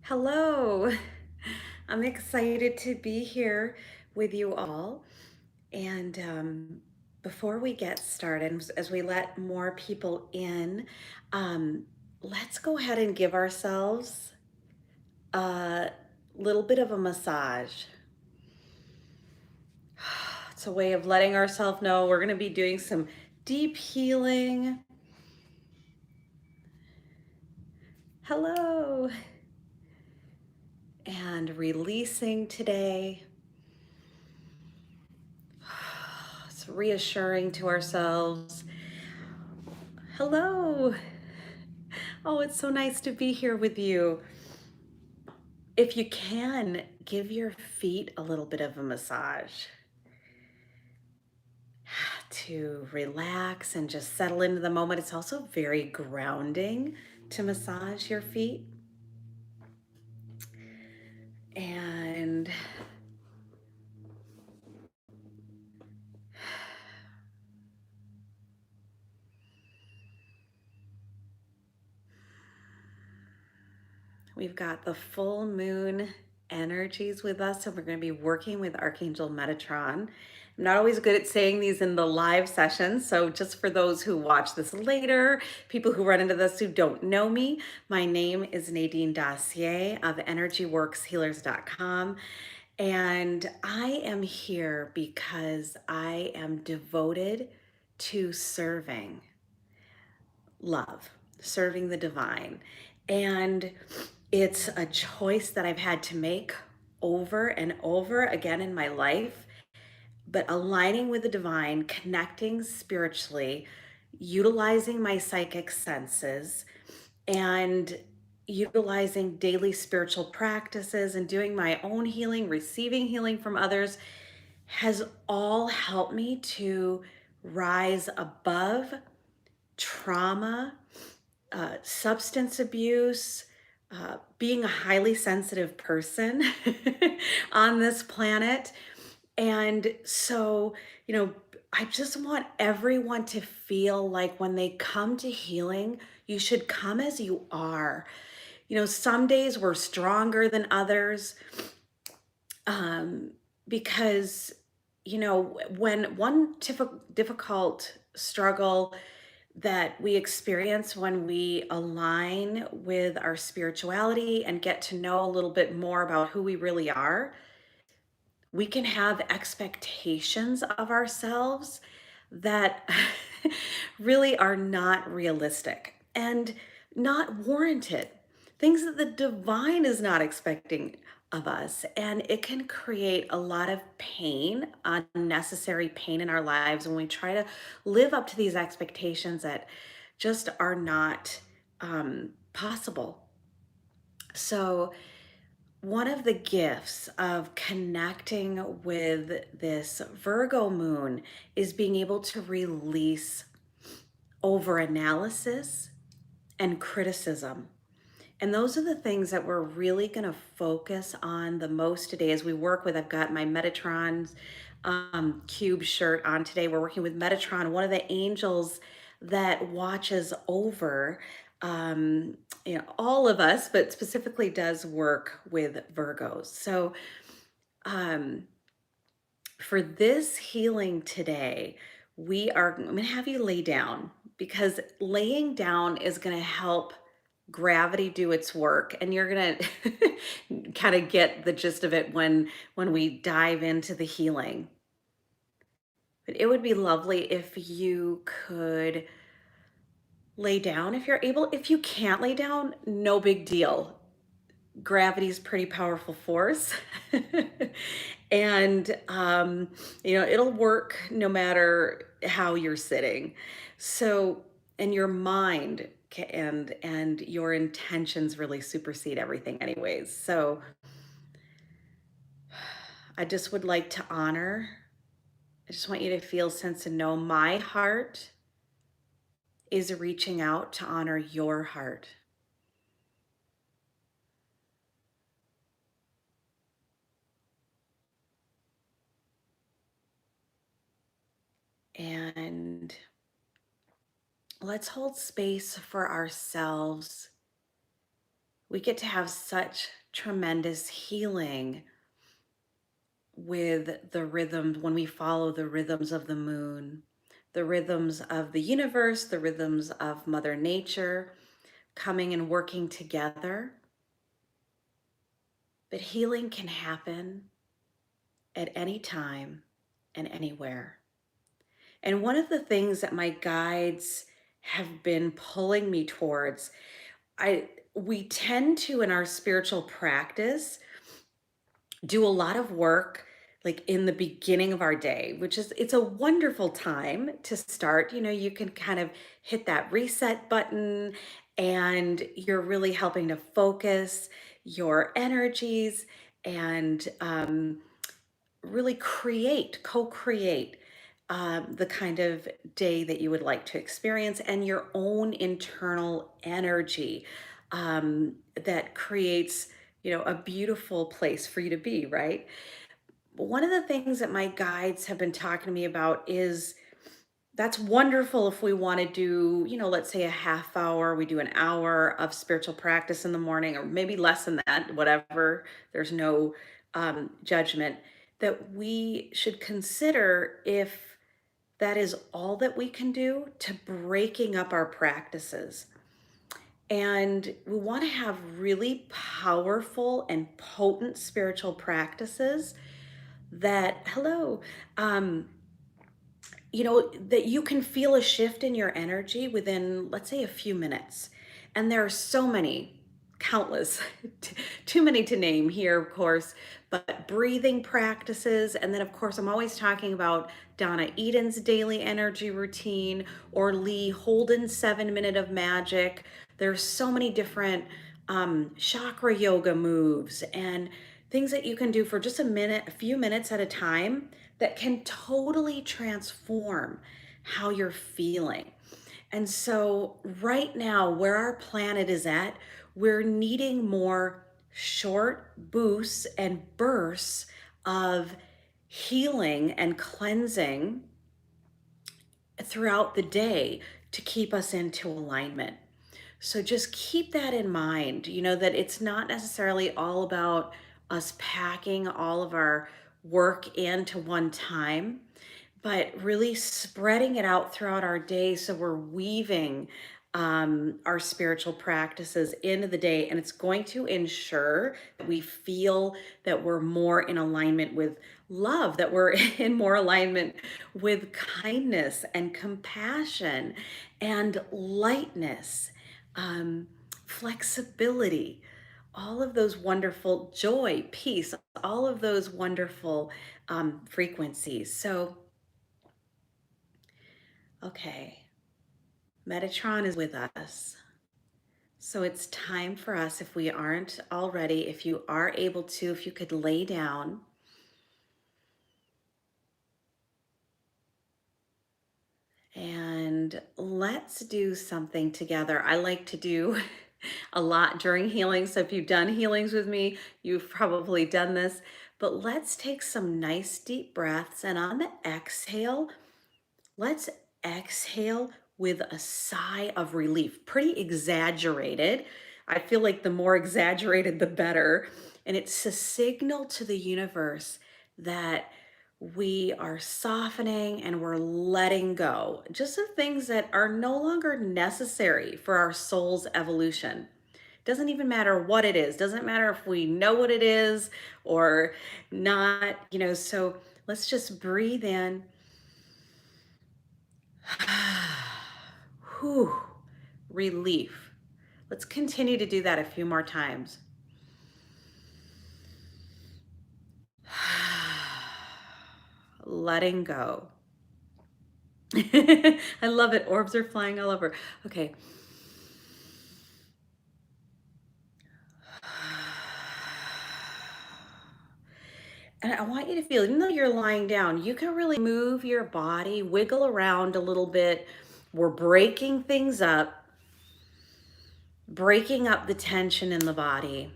Hello. I'm excited to be here with you all. And before we get started, as we let more people in, um, let's go ahead and give ourselves a little bit of a massage. It's a way of letting ourselves know we're going to be doing some deep healing. Hello. And releasing today. It's reassuring to ourselves. Hello. Oh, it's so nice to be here with you. If you can, give your feet a little bit of a massage to relax and just settle into the moment. It's also very grounding to massage your feet. And we've got the full moon energies with us, and we're going to be working with Archangel Metatron. I'm not always good at saying these in the live sessions, so just for those who watch this later, people who run into this who don't know me, my name is Nadine Dossier of EnergyWorksHealers.com, and I am here because I am devoted to serving love, serving the divine. And it's a choice that I've had to make over and over again in my life, but aligning with the divine, connecting spiritually, utilizing my psychic senses, and utilizing daily spiritual practices and doing my own healing, receiving healing from others has all helped me to rise above trauma, substance abuse, being a highly sensitive person on this planet. And so, I just want everyone to feel like when they come to healing, you should come as you are. Some days we're stronger than others, um, because, when one difficult struggle that we experience when we align with our spirituality and get to know a little bit more about who we really are, we can have expectations of ourselves that really are not realistic and not warranted. Things that the divine is not expecting of us. And it can create a lot of pain, unnecessary pain in our lives when we try to live up to these expectations that just are not possible. So, one of the gifts of connecting with this Virgo moon is being able to release over analysis and criticism. And those are the things that we're really going to focus on the most today as we work with. I've got my Metatron's cube shirt on today. We're working with Metatron, one of the angels that watches over all of us, but specifically does work with Virgos. So um, for this healing today, I'm going to have you lay down because laying down is going to help gravity do its work, and you're going to kind of get the gist of it when we dive into the healing. But it would be lovely if you could lay down if you're able. If you can't lay down, no big deal. Gravity is pretty powerful force. And it'll work no matter how you're sitting. So, and your mind and your intentions really supersede everything anyways. So I just would like to honor, I just want you to feel, sense, and know my heart is reaching out to honor your heart. And let's hold space for ourselves we get to have such tremendous healing with the rhythms when we follow the rhythms of the moon, the rhythms of the universe, the rhythms of Mother Nature coming and working together. But healing can happen at any time and anywhere. And one of the things that my guides have been pulling me towards, I we tend to in our spiritual practice do a lot of work like in the beginning of our day, which is it's a wonderful time to start. You can kind of hit that reset button and you're really helping to focus your energies and really co-create the kind of day that you would like to experience and your own internal energy that creates, a beautiful place for you to be, right? One of the things that my guides have been talking to me about is that's wonderful if we want to do, let's say a half hour, we do an hour of spiritual practice in the morning, or maybe less than that, whatever. There's no judgment that we should consider if that is all that we can do to breaking up our practices. And we want to have really powerful and potent spiritual practices that, hello, um, that you can feel a shift in your energy within, let's say, a few minutes. And there are so many, countless, too many to name here, of course, but breathing practices. And then, of course, I'm always talking about Donna Eden's daily energy routine or Lee Holden's 7 Minute of Magic. There's so many different chakra yoga moves and things that you can do for just a few minutes at a time that can totally transform how you're feeling. And so, right now, where our planet is at, we're needing more short boosts and bursts of healing and cleansing throughout the day to keep us into alignment. So just keep that in mind, that it's not necessarily all about us packing all of our work into one time, but really spreading it out throughout our day so we're weaving our spiritual practices into the day. And it's going to ensure that we feel that we're more in alignment with love, that we're in more alignment with kindness and compassion and lightness, flexibility, all of those wonderful joy, peace, all of those wonderful frequencies. So, okay, Metatron is with us. So it's time for us, if we aren't already, if you are able to, if you could lay down. And let's do something together. I like to do a lot during healing. So if you've done healings with me, you've probably done this. But let's take some nice deep breaths. And on the exhale, let's exhale with a sigh of relief. Pretty exaggerated. I feel like the more exaggerated, the better. And it's a signal to the universe that we are softening and we're letting go just of things that are no longer necessary for our soul's evolution. Doesn't even matter what it is, doesn't matter if we know what it is or not, so let's just breathe in. Whew, relief. Let's continue to do that a few more times. Letting go. I love it. Orbs are flying all over. Okay. And I want you to feel, even though you're lying down, you can really move your body, wiggle around a little bit. We're breaking things up, breaking up the tension in the body.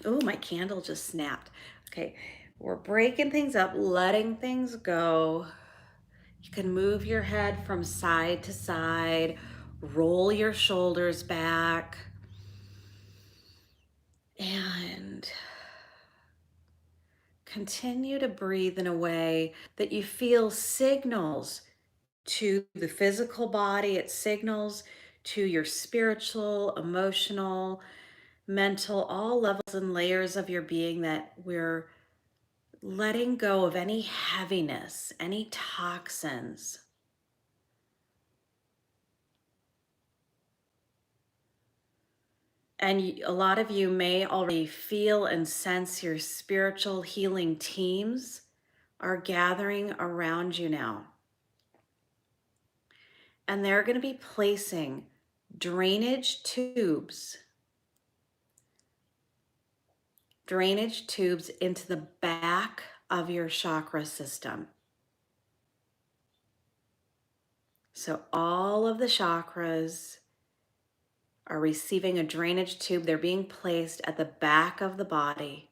Oh, my candle just snapped. Okay, we're breaking things up, letting things go. You can move your head from side to side, roll your shoulders back. And continue to breathe in a way that you feel signals to the physical body, it signals to your spiritual, emotional, mental, all levels and layers of your being, that we're letting go of any heaviness, any toxins. And a lot of you may already feel and sense your spiritual healing teams are gathering around you now. And they're going to be placing drainage tubes into the back of your chakra system. So all of the chakras are receiving a drainage tube. They're being placed at the back of the body.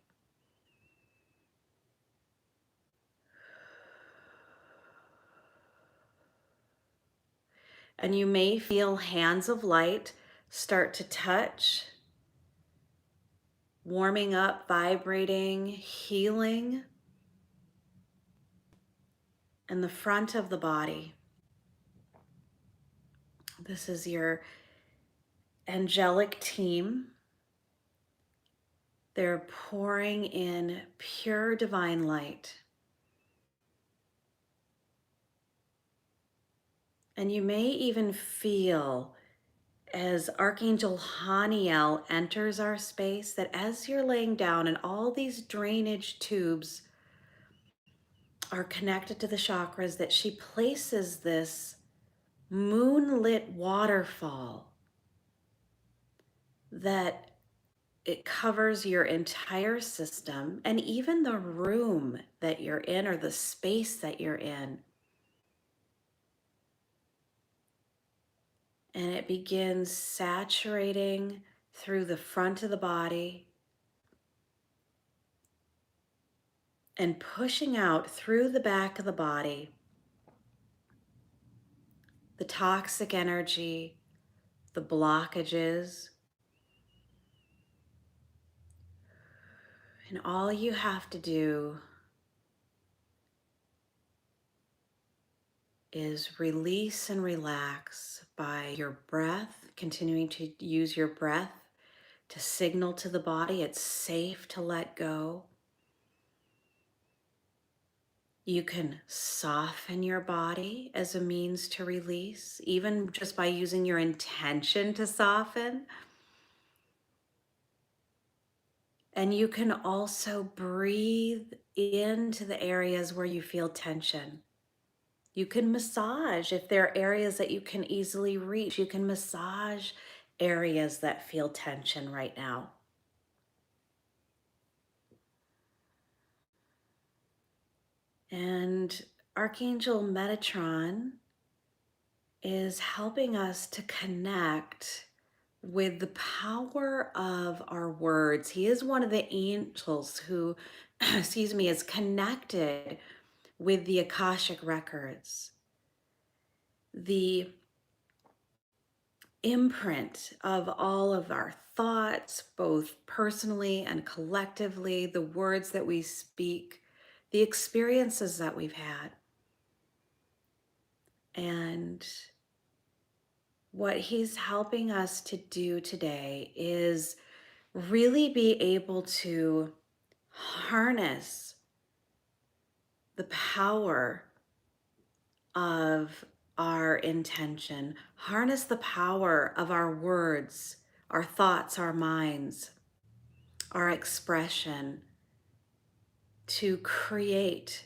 And you may feel hands of light start to touch, warming up, vibrating, healing in the front of the body. This is your angelic team. They're pouring in pure divine light. And you may even feel, as Archangel Haniel enters our space, that as you're laying down and all these drainage tubes are connected to the chakras, that she places this moonlit waterfall that it covers your entire system and even the room that you're in or the space that you're in. And it begins saturating through the front of the body and pushing out through the back of the body the toxic energy, the blockages. And all you have to do is release and relax by your breath, continuing to use your breath to signal to the body it's safe to let go. You can soften your body as a means to release, even just by using your intention to soften. And you can also breathe into the areas where you feel tension. You can massage if there are areas that you can easily reach. You can massage areas that feel tension right now. And Archangel Metatron is helping us to connect with the power of our words. He is one of the angels who, excuse me, is connected with the Akashic records. The imprint of all of our thoughts, both personally and collectively, the words that we speak, the experiences that we've had. And what he's helping us to do today is really be able to harness the power of our intention, harness the power of our words, our thoughts, our minds, our expression, to create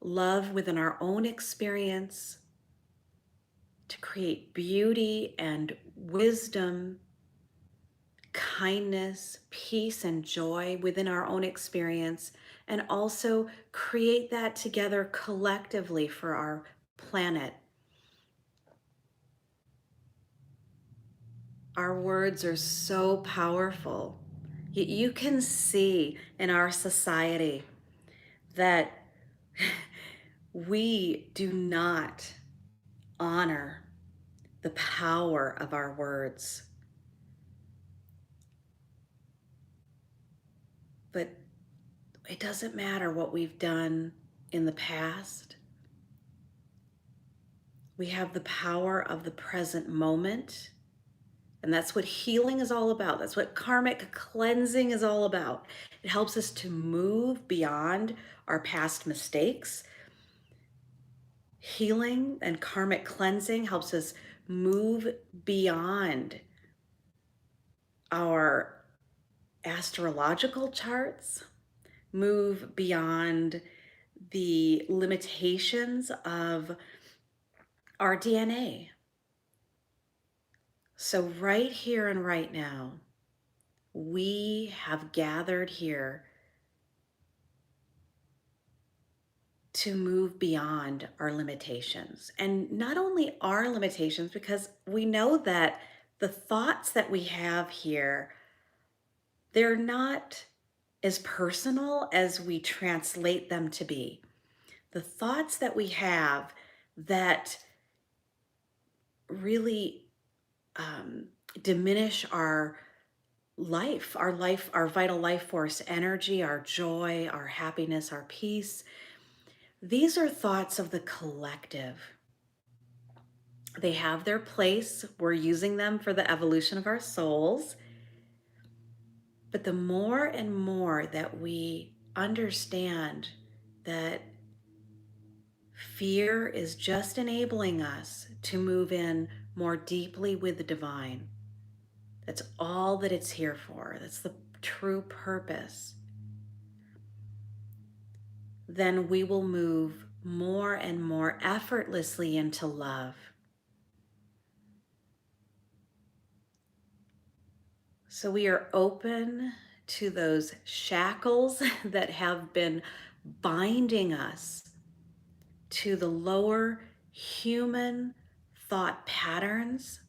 love within our own experience, to create beauty and wisdom, kindness, peace, and joy within our own experience, and also create that together collectively for our planet. Our words are so powerful. You can see in our society that we do not honor the power of our words. But it doesn't matter what we've done in the past. We have the power of the present moment. And that's what healing is all about. That's what karmic cleansing is all about. It helps us to move beyond our past mistakes. Healing and karmic cleansing helps us move beyond our astrological charts, move beyond the limitations of our DNA. So, right here and right now, we have gathered here to move beyond our limitations. And not only our limitations, because we know that the thoughts that we have here, they're not as personal as we translate them to be. The thoughts that we have that really diminish our life, our vital life force energy, our joy, our happiness, our peace. These are thoughts of the collective. They have their place. We're using them for the evolution of our souls. But the more and more that we understand that fear is just enabling us to move in more deeply with the divine, that's all that it's here for. That's the true purpose. Then we will move more and more effortlessly into love. So we are open to those shackles that have been binding us to the lower human thought patterns,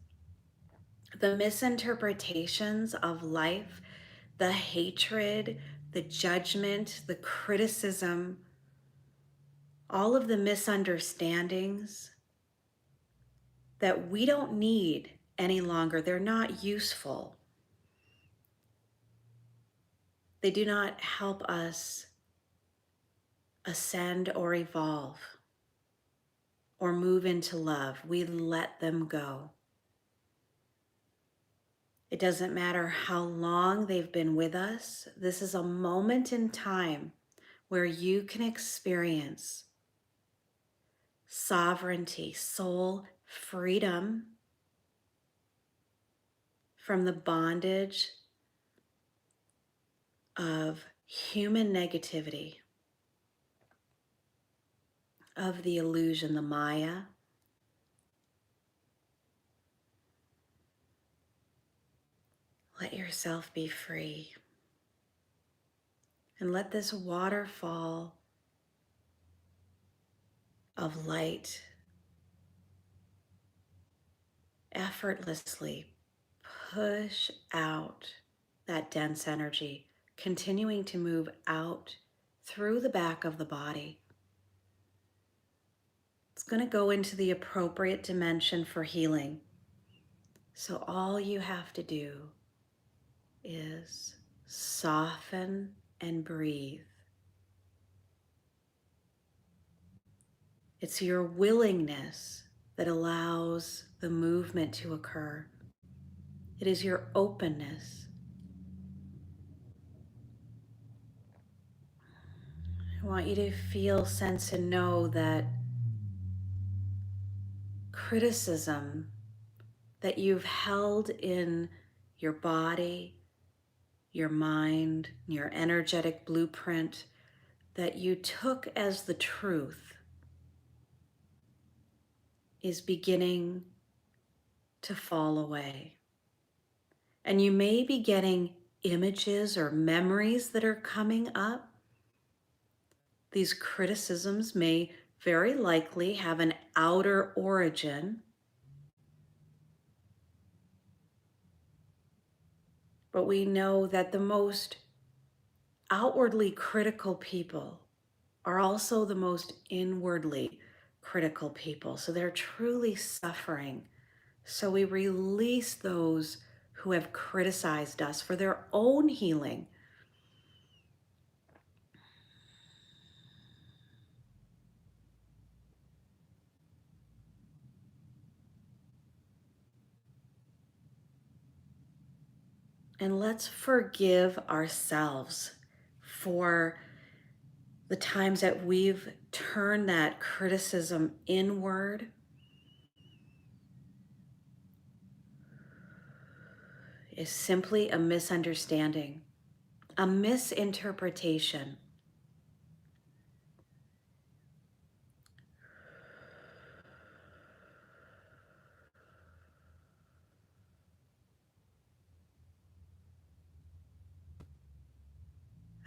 the misinterpretations of life, the hatred, the judgment, the criticism, all of the misunderstandings that we don't need any longer. They're not useful. They do not help us ascend or evolve or move into love. We let them go. It doesn't matter how long they've been with us. This is a moment in time where you can experience sovereignty, soul freedom from the bondage of human negativity, of the illusion, the Maya. Let yourself be free. And let this waterfall of light effortlessly push out that dense energy, continuing to move out through the back of the body. It's going to go into the appropriate dimension for healing. So all you have to do is soften and breathe. It's your willingness that allows the movement to occur. It is your openness. I want you to feel, sense, and know that criticism that you've held in your body, your mind, your energetic blueprint, that you took as the truth, is beginning to fall away. And you may be getting images or memories that are coming up. These criticisms may very likely have an outer origin, but we know that the most outwardly critical people are also the most inwardly critical people. So they're truly suffering. So we release those who have criticized us for their own healing. And let's forgive ourselves for the times that we've turned that criticism inward is simply a misunderstanding, a misinterpretation.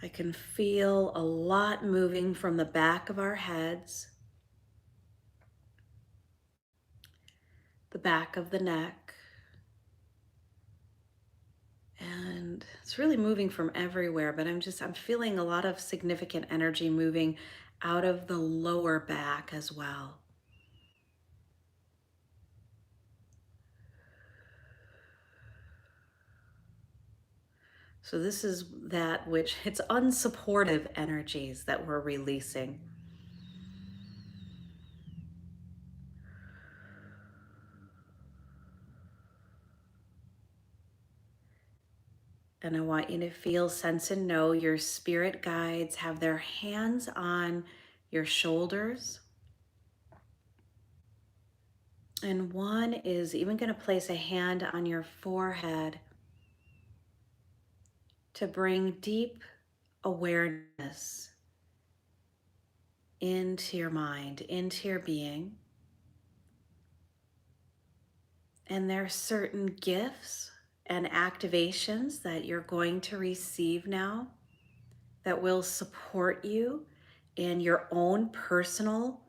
I can feel a lot moving from the back of our heads, the back of the neck, and it's really moving from everywhere, but I'm feeling a lot of significant energy moving out of the lower back as well. So this is that which it's unsupportive energies that we're releasing. And I want you to feel, sense, and know your spirit guides have their hands on your shoulders. And one is even going to place a hand on your forehead to bring deep awareness into your mind, into your being. And there are certain gifts and activations that you're going to receive now that will support you in your own personal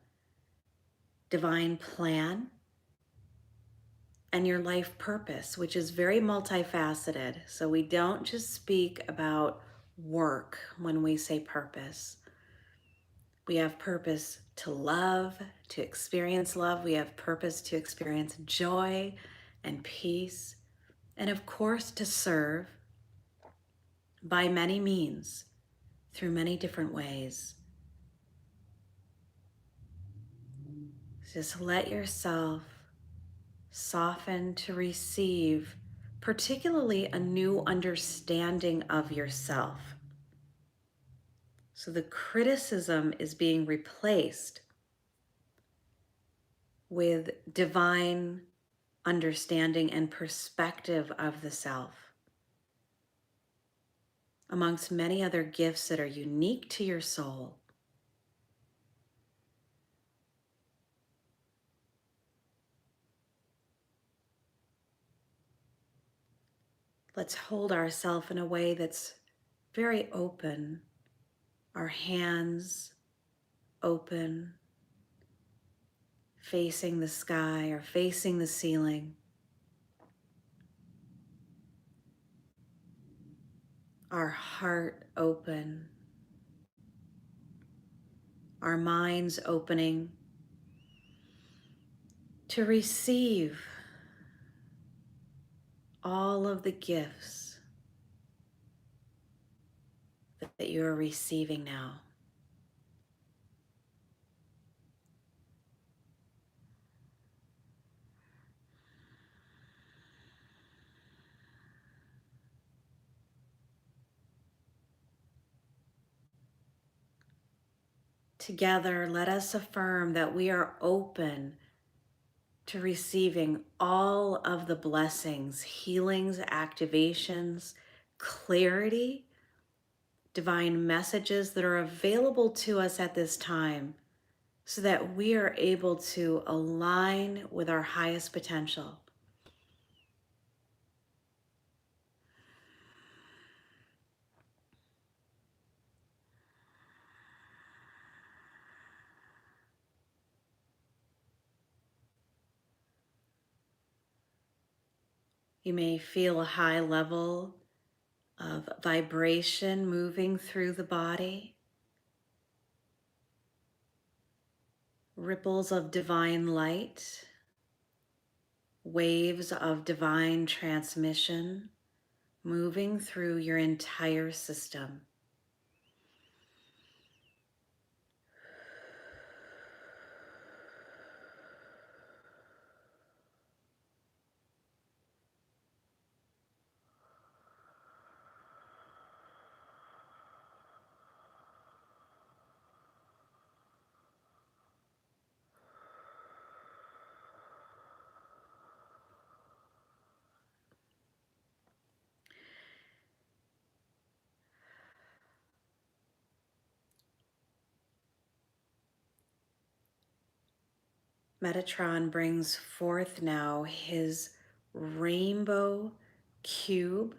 divine plan and your life purpose, which is very multifaceted. So we don't just speak about work when we say purpose. We have purpose to love, to experience love. We have purpose to experience joy and peace. And of course, to serve by many means, through many different ways. Just let yourself soften to receive, particularly a new understanding of yourself. So the criticism is being replaced with divine understanding and perspective of the self, amongst many other gifts that are unique to your soul. Let's hold ourselves in a way that's very open, our hands open, facing the sky or facing the ceiling. Our heart open, our minds opening to receive all of the gifts that you are receiving now. Together, let us affirm that we are open to receiving all of the blessings, healings, activations, clarity, divine messages that are available to us at this time so that we are able to align with our highest potential. You may feel a high level of vibration moving through the body, ripples of divine light, waves of divine transmission moving through your entire system. Metatron brings forth now his rainbow cube,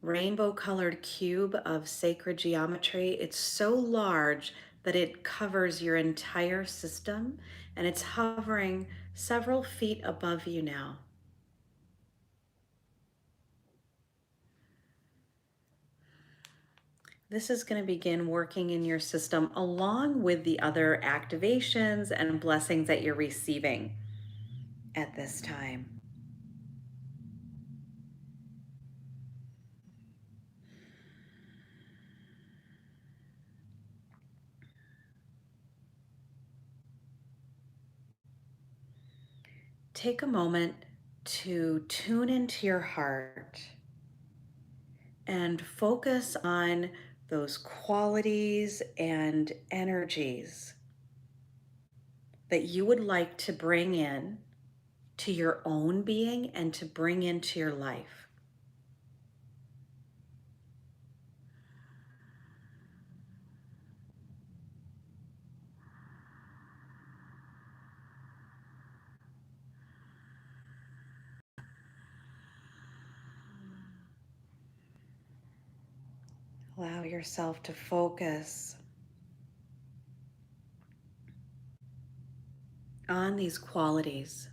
rainbow colored cube of sacred geometry. It's so large that it covers your entire system, and it's hovering several feet above you now. This is going to begin working in your system along with the other activations and blessings that you're receiving at this time. Take a moment to tune into your heart and focus on those qualities and energies that you would like to bring in to your own being and to bring into your life. Allow yourself to focus on these qualities.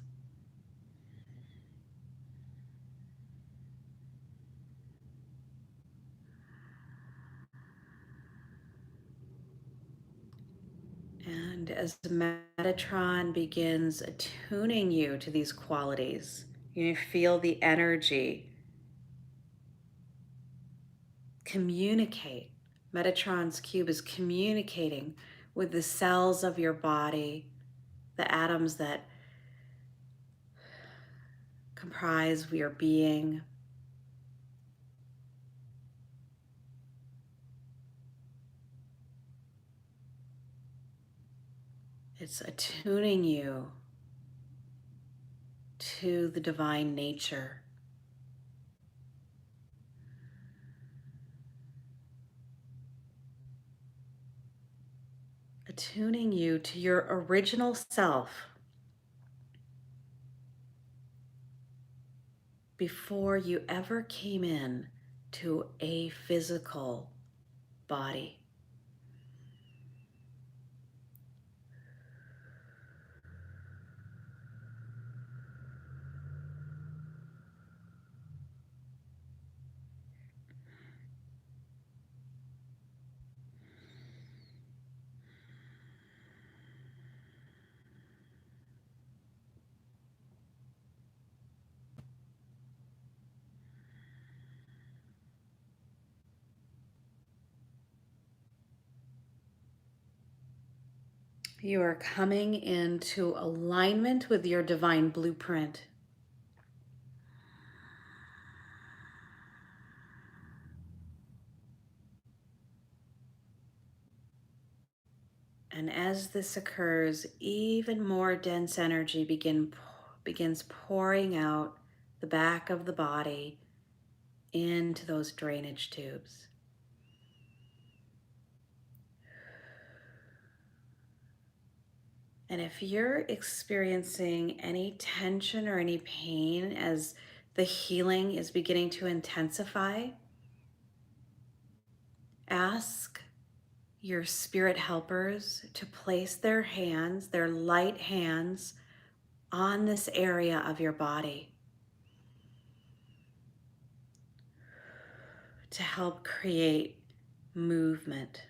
And as Metatron begins attuning you to these qualities, you feel the energy communicate. Metatron's cube is communicating with the cells of your body, the atoms that comprise your being. It's attuning you to the divine nature. Attuning you to your original self before you ever came in to a physical body. You are coming into alignment with your divine blueprint. And as this occurs, even more dense energy begins pouring out the back of the body into those drainage tubes. And if you're experiencing any tension or any pain as the healing is beginning to intensify, ask your spirit helpers to place their hands, their light hands, on this area of your body to help create movement.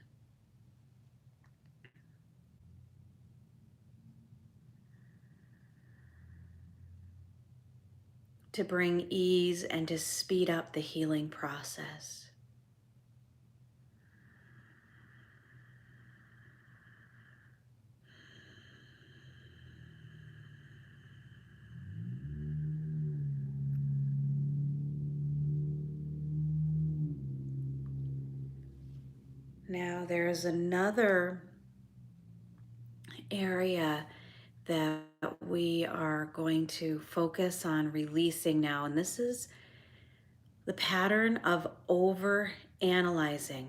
To bring ease and to speed up the healing process. Now there's another area that we are going to focus on releasing now, and this is the pattern of over analyzing.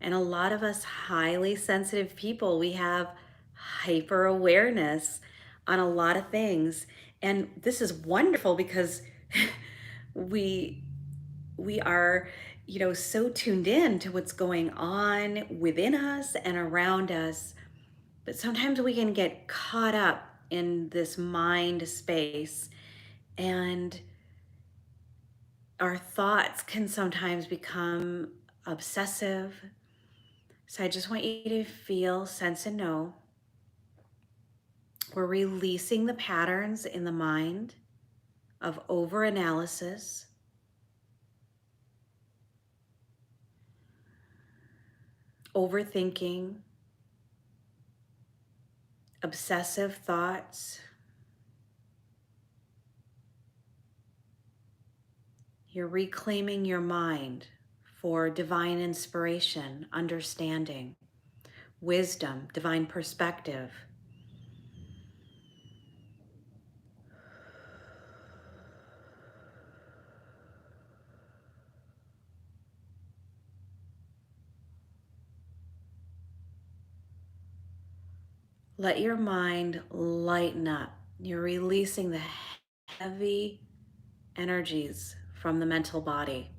And a lot of us highly sensitive people, we have hyper awareness on a lot of things. And this is wonderful because we we are, so tuned in to what's going on within us and around us. But sometimes we can get caught up in this mind space, and our thoughts can sometimes become obsessive. So I just want you to feel, sense, and know we're releasing the patterns in the mind of overanalysis, overthinking, obsessive thoughts. You're reclaiming your mind for divine inspiration, understanding, wisdom, divine perspective. Let your mind lighten up. You're releasing the heavy energies from the mental body,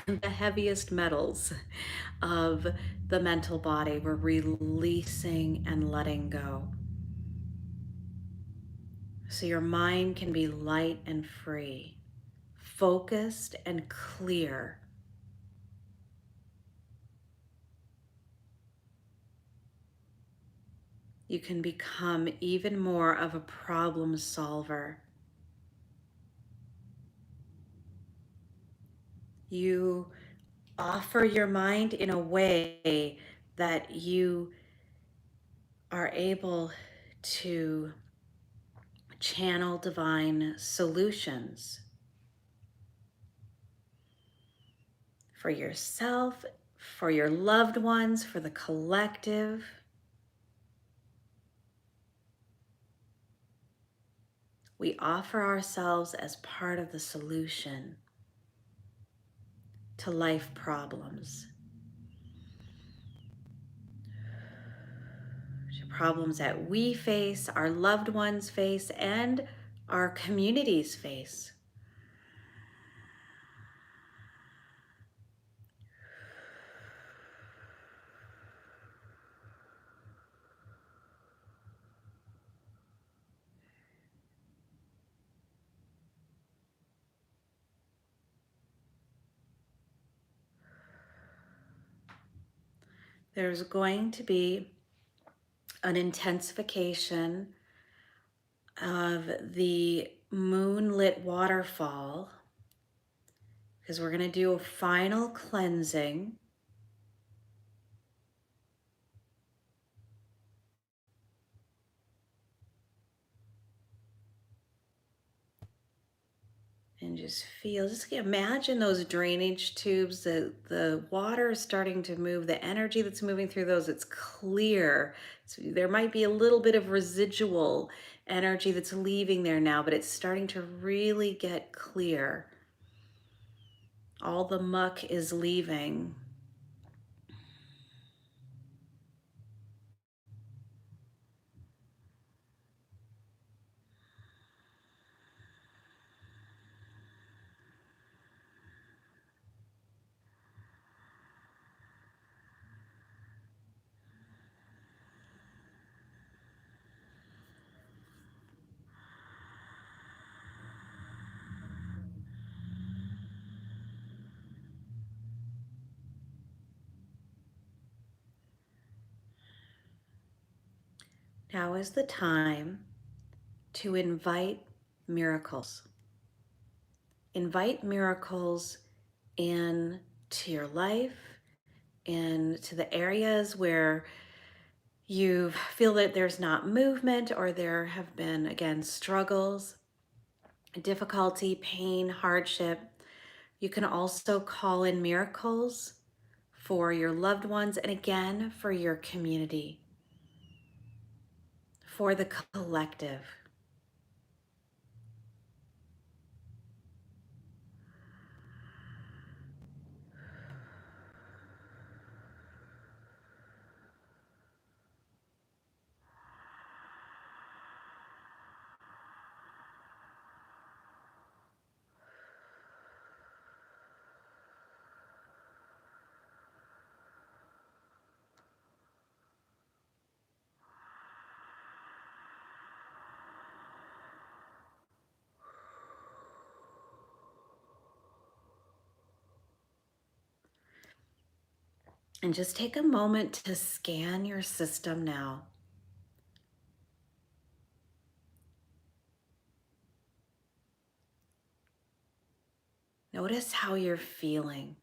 the heaviest metals of the mental body. We're releasing and letting go. So your mind can be light and free, focused and clear. You can become even more of a problem solver. You offer your mind in a way that you are able to channel divine solutions for yourself, for your loved ones, for the collective. We offer ourselves as part of the solution to life problems, to problems that we face, our loved ones face, and our communities face. There's going to be an intensification of the moonlit waterfall because we're going to do a final cleansing. And just feel, just imagine those drainage tubes, the water is starting to move, the energy that's moving through those, it's clear. So there might be a little bit of residual energy that's leaving there now, but it's starting to really get clear. All the muck is leaving. Now is the time to invite miracles. Invite miracles into your life and to the areas where you feel that there's not movement or there have been, again, struggles, difficulty, pain, hardship. You can also call in miracles for your loved ones and again for your community, for the collective. And just take a moment to scan your system now. Notice how you're feeling.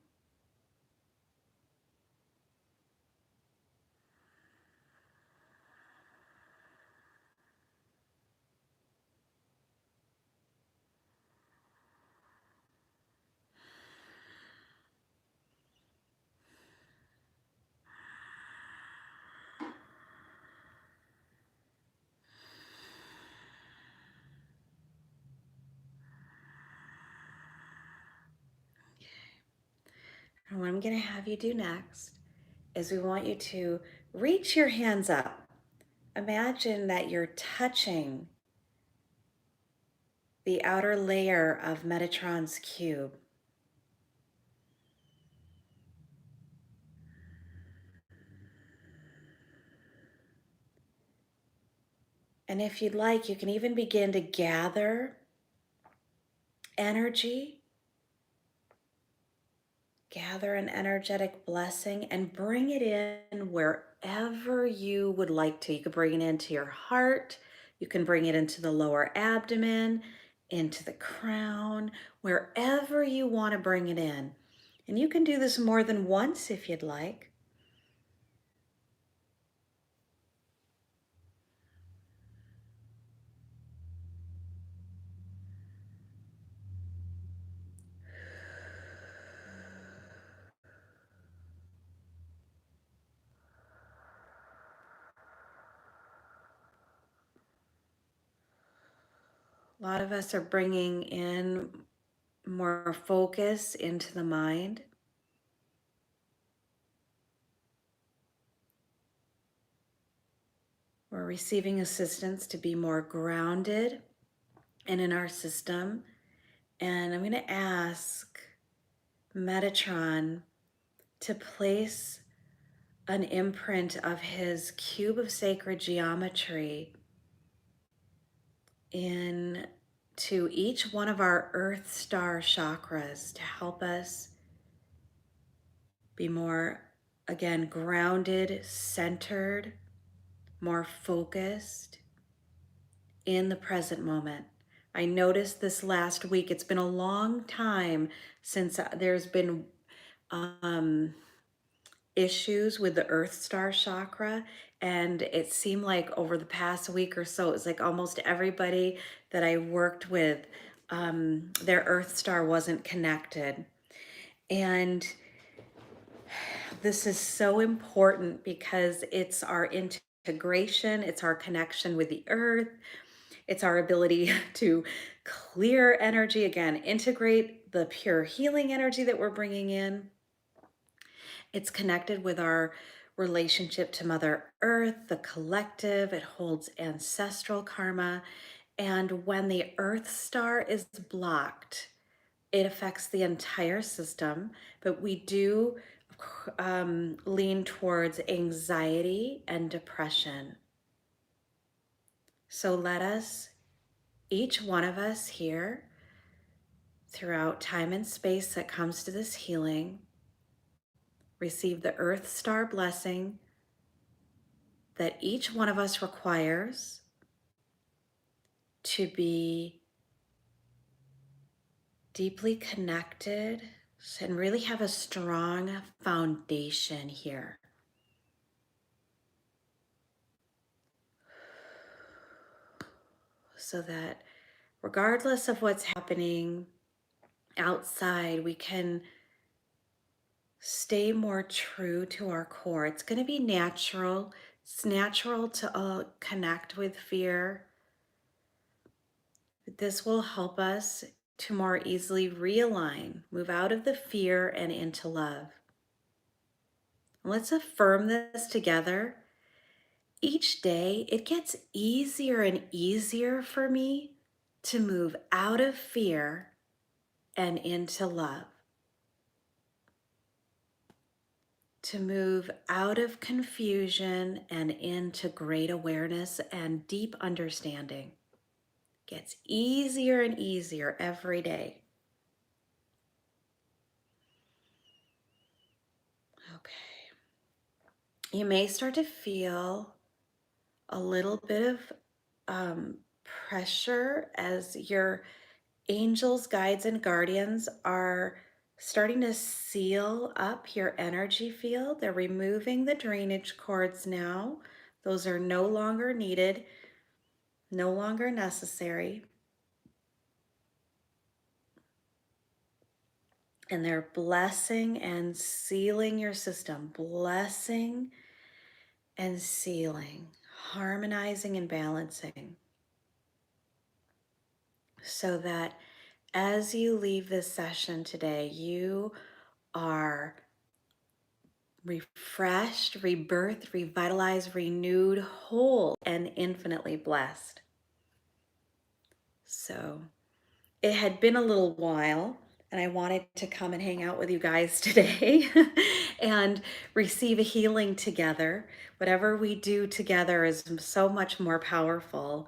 And what I'm going to have you do next is we want you to reach your hands up. Imagine that you're touching the outer layer of Metatron's cube. And if you'd like, you can even begin to gather energy, gather an energetic blessing, and bring it in wherever you would like to. You could bring it into your heart, you can bring it into the lower abdomen, into the crown, wherever you want to bring it in. And you can do this more than once if you'd like. A lot of us are bringing in more focus into the mind. We're receiving assistance to be more grounded and in our system. And I'm going to ask Metatron to place an imprint of his cube of sacred geometry in to each one of our earth star chakras to help us be more, again, grounded, centered, more focused in the present moment. I noticed this last week, it's been a long time since there's been issues with the earth star chakra, and it seemed like over the past week or so, it was like almost everybody that I worked with, their earth star wasn't connected. And this is so important because it's our integration, it's our connection with the earth, it's our ability to clear energy, again, integrate the pure healing energy that we're bringing in. It's connected with our relationship to Mother Earth, the collective. It holds ancestral karma. And when the Earth star is blocked, it affects the entire system. But we do lean towards anxiety and depression. So let us, each one of us here, throughout time and space that comes to this healing, receive the Earth Star blessing that each one of us requires to be deeply connected and really have a strong foundation here. So that regardless of what's happening outside, we can stay more true to our core. It's going to be natural. It's natural to connect with fear. But this will help us to more easily realign, move out of the fear and into love. Let's affirm this together. Each day, it gets easier and easier for me to move out of fear and into love. To move out of confusion and into great awareness and deep understanding. Gets easier and easier every day. Okay. You may start to feel a little bit of um, pressure as your angels, guides, and guardians are starting to seal up your energy field. They're removing the drainage cords now. Those are no longer needed, no longer necessary. And they're blessing and sealing your system, blessing and sealing, harmonizing and balancing, so that as you leave this session today, you are refreshed, rebirthed, revitalized, renewed, whole, and infinitely blessed. So it had been a little while, and I wanted to come and hang out with you guys today and receive a healing together. Whatever we do together is so much more powerful.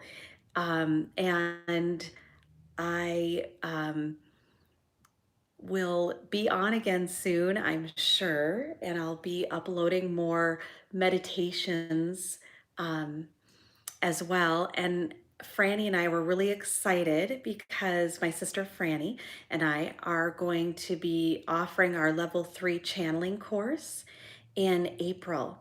And I will be on again soon, I'm sure, and I'll be uploading more meditations um, as well. And Franny and I were really excited because my sister Franny and I are going to be offering our level 3 channeling course in April.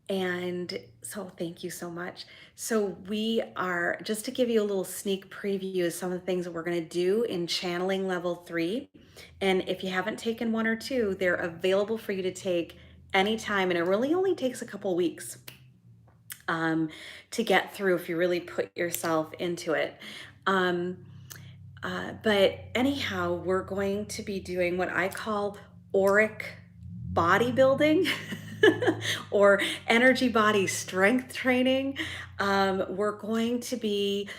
And so thank you so much. So we are, just to give you a little sneak preview of some of the things that we're going to do in channeling level 3. And if you haven't taken one or two, they're available for you to take anytime. And it really only takes a couple weeks to get through if you really put yourself into it. Um, but anyhow, we're going to be doing what I call auric bodybuilding or energy body strength training. We're going to be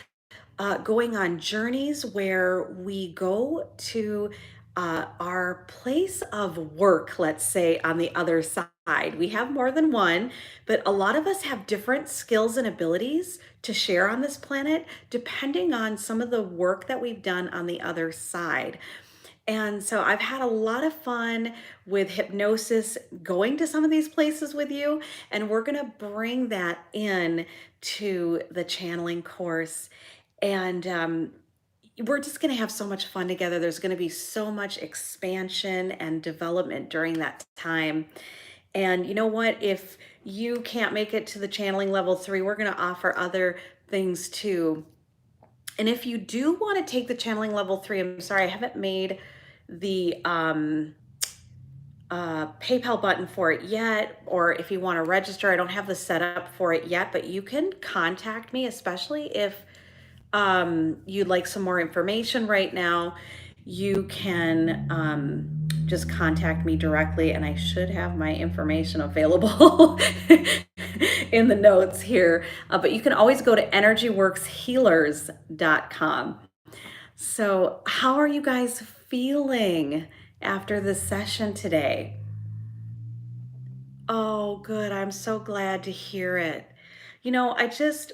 going on journeys where we go to our place of work, let's say on the other side. We have more than one, but a lot of us have different skills and abilities to share on this planet, depending on some of the work that we've done on the other side. And so I've had a lot of fun with hypnosis, going to some of these places with you, and we're going to bring that in to the channeling course. And we're just going to have so much fun together. There's going to be so much expansion and development during that time. And you know what? If you can't make it to the channeling level 3, we're going to offer other things too. And if you do want to take the channeling level 3, I'm sorry, I haven't made the PayPal button for it yet, or if you want to register, I don't have the setup for it yet, but you can contact me, especially if you'd like some more information right now. You can just contact me directly, and I should have my information available in the notes here. But you can always go to energyworkshealers.com. So, how are you guys feeling after this session today? Oh, good. I'm so glad to hear it. I just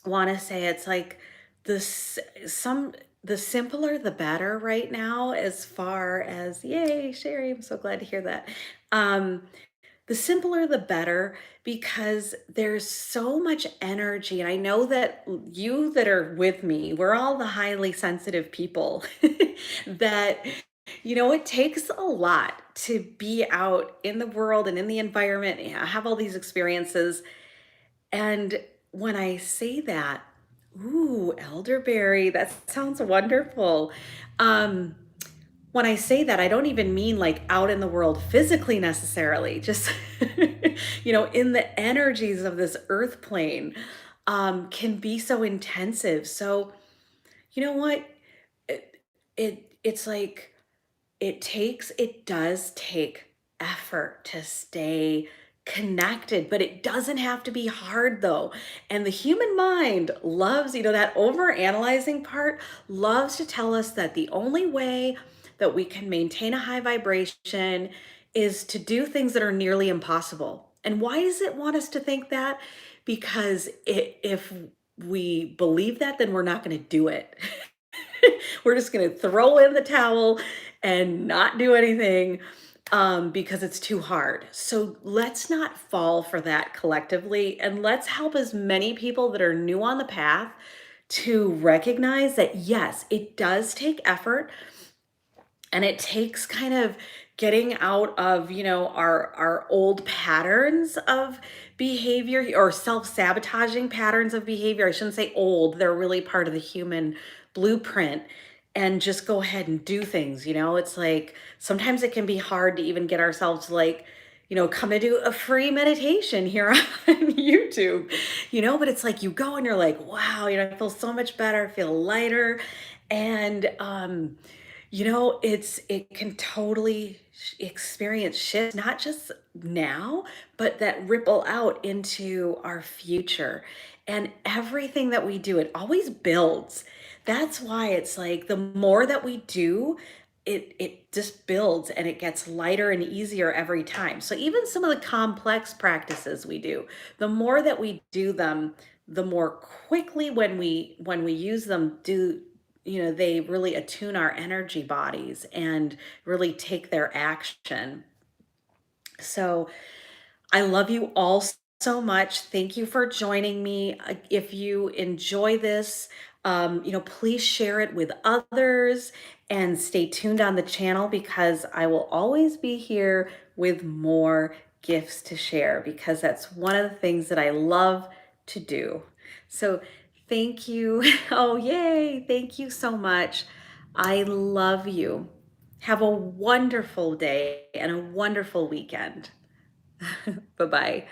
want to say it's like this some the simpler the better right now, as far as, yay, Sherry, I'm so glad to hear that. Um the simpler the better, because there's so much energy. And I know that you that are with me, we're all the highly sensitive people that, it takes a lot to be out in the world and in the environment, and have all these experiences. And when I say that, ooh, elderberry, that sounds wonderful. Um, when I say that, I don't even mean like out in the world physically necessarily, just, in the energies of this earth plane, can be so intensive. So, you know what? It's like, it does take effort to stay connected, but it doesn't have to be hard though. And the human mind loves, that over analyzing part loves to tell us that the only way that we can maintain a high vibration is to do things that are nearly impossible. And why does it want us to think that? Because if we believe that, then we're not going to do it. We're just going to throw in the towel and not do anything. because it's too hard. So let's not fall for that collectively. And let's help as many people that are new on the path to recognize that, yes, it does take effort and it takes kind of getting out of our old patterns of behavior or self-sabotaging patterns of behavior. I shouldn't say old, they're really part of the human blueprint, and just go ahead and do things. It's like sometimes it can be hard to even get ourselves to, like, come and do a free meditation here on YouTube, but it's like you go and you're like, wow, I feel so much better, I feel lighter. And it can totally experience shifts, not just now, but that ripple out into our future. And everything that we do, it always builds. That's why it's like the more that we do, it just builds and it gets lighter and easier every time. So even some of the complex practices we do, the more that we do them, the more quickly when we use them, they really attune our energy bodies and really take their action. So I love you all so much. Thank you for joining me. If you enjoy this, please share it with others and stay tuned on the channel, because I will always be here with more gifts to share, because that's one of the things that I love to do. So thank you. Oh, yay. Thank you so much. I love you. Have a wonderful day and a wonderful weekend. Bye bye.